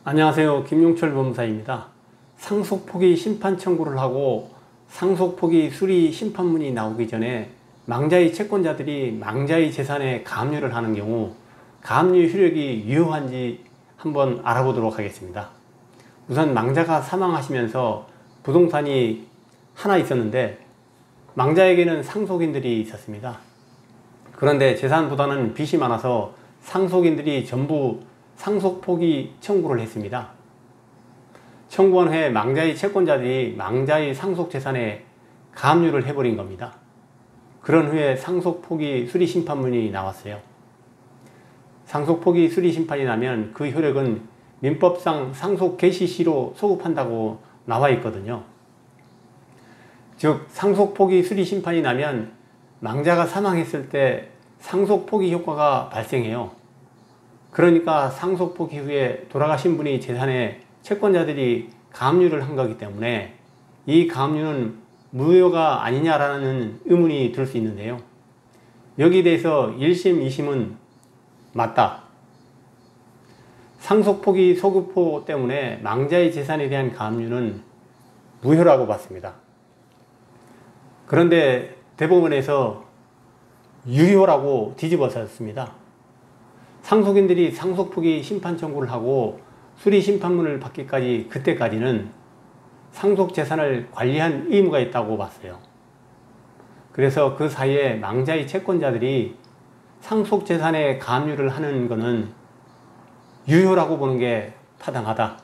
안녕하세요. 김용철 법무사입니다. 상속포기 심판 청구를 하고 상속포기 수리 심판문이 나오기 전에 망자의 채권자들이 망자의 재산에 가압류를 하는 경우 가압류 효력이 유효한지 한번 알아보도록 하겠습니다. 우선 망자가 사망하시면서 부동산이 하나 있었는데 망자에게는 상속인들이 있었습니다. 그런데 재산보다는 빚이 많아서 상속인들이 전부 상속포기 청구를 했습니다. 청구한 후에 망자의 채권자들이 망자의 상속재산에 가압류를 해버린 겁니다. 그런 후에 상속포기 수리심판문이 나왔어요. 상속포기 수리심판이 나면 그 효력은 민법상 상속개시시로 소급한다고 나와 있거든요. 즉 상속포기 수리심판이 나면 망자가 사망했을 때 상속포기 효과가 발생해요. 그러니까 상속포기 후에 돌아가신 분이 재산에 채권자들이 가압류를 한 거기 때문에 이 가압류는 무효가 아니냐라는 의문이 들 수 있는데요. 여기에 대해서 1심, 2심은 맞다. 상속포기 소급호 때문에 망자의 재산에 대한 가압류는 무효라고 봤습니다. 그런데 대법원에서 유효라고 뒤집어졌습니다. 상속인들이 상속포기 심판 청구를 하고 수리심판문을 받기까지 그때까지는 상속재산을 관리한 의무가 있다고 봤어요. 그래서 그 사이에 망자의 채권자들이 상속재산에 가압류를 하는 것은 유효라고 보는 게 타당하다.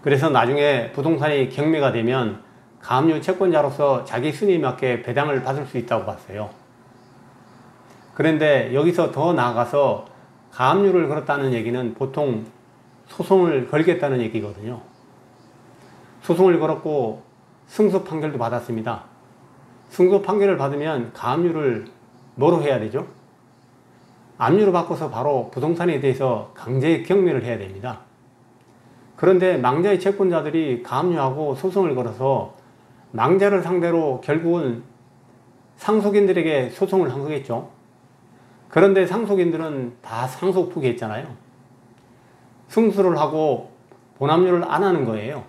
그래서 나중에 부동산이 경매가 되면 가압류 채권자로서 자기 순위에 맞게 배당을 받을 수 있다고 봤어요. 그런데 여기서 더 나아가서 가압류를 걸었다는 얘기는 보통 소송을 걸겠다는 얘기거든요. 소송을 걸었고 승소 판결도 받았습니다. 승소 판결을 받으면 가압류를 뭐로 해야 되죠? 압류로 바꿔서 바로 부동산에 대해서 강제 경매를 해야 됩니다. 그런데 망자의 채권자들이 가압류하고 소송을 걸어서 망자를 상대로 결국은 상속인들에게 소송을 한 거겠죠. 그런데 상속인들은 다 상속 포기했잖아요. 승소를 하고 본압류를 안 하는 거예요.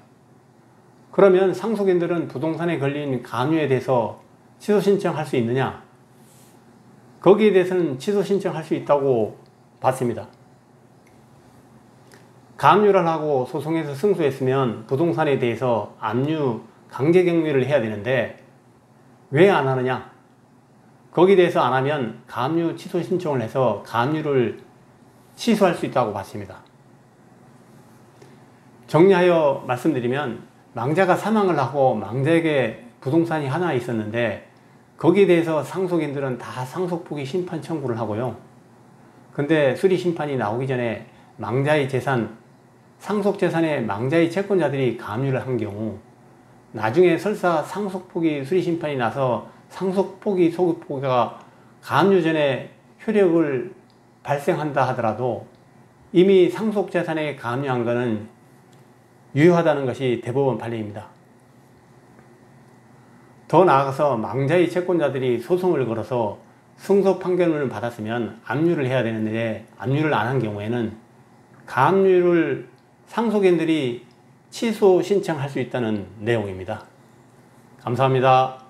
그러면 상속인들은 부동산에 걸린 가압류에 대해서 취소 신청할 수 있느냐? 거기에 대해서는 취소 신청할 수 있다고 봤습니다. 가압류를 하고 소송에서 승소했으면 부동산에 대해서 압류 강제 경매를 해야 되는데 왜 안 하느냐? 거기에 대해서 안 하면 가압류 취소 신청을 해서 가압류를 취소할 수 있다고 봤습니다. 정리하여 말씀드리면 망자가 사망을 하고 망자에게 부동산이 하나 있었는데 거기에 대해서 상속인들은 다 상속포기 심판 청구를 하고요. 근데 수리심판이 나오기 전에 망자의 재산, 상속재산에 망자의 채권자들이 가압류를 한 경우 나중에 설사 상속포기 수리심판이 나서 상속포기 소급포기가 가압류 전에 효력을 발생한다 하더라도 이미 상속재산에 가압류한 것은 유효하다는 것이 대법원 판례입니다. 더 나아가서 망자의 채권자들이 소송을 걸어서 승소 판결문을 받았으면 압류를 해야 되는데 압류를 안 한 경우에는 가압류를 상속인들이 취소 신청할 수 있다는 내용입니다. 감사합니다.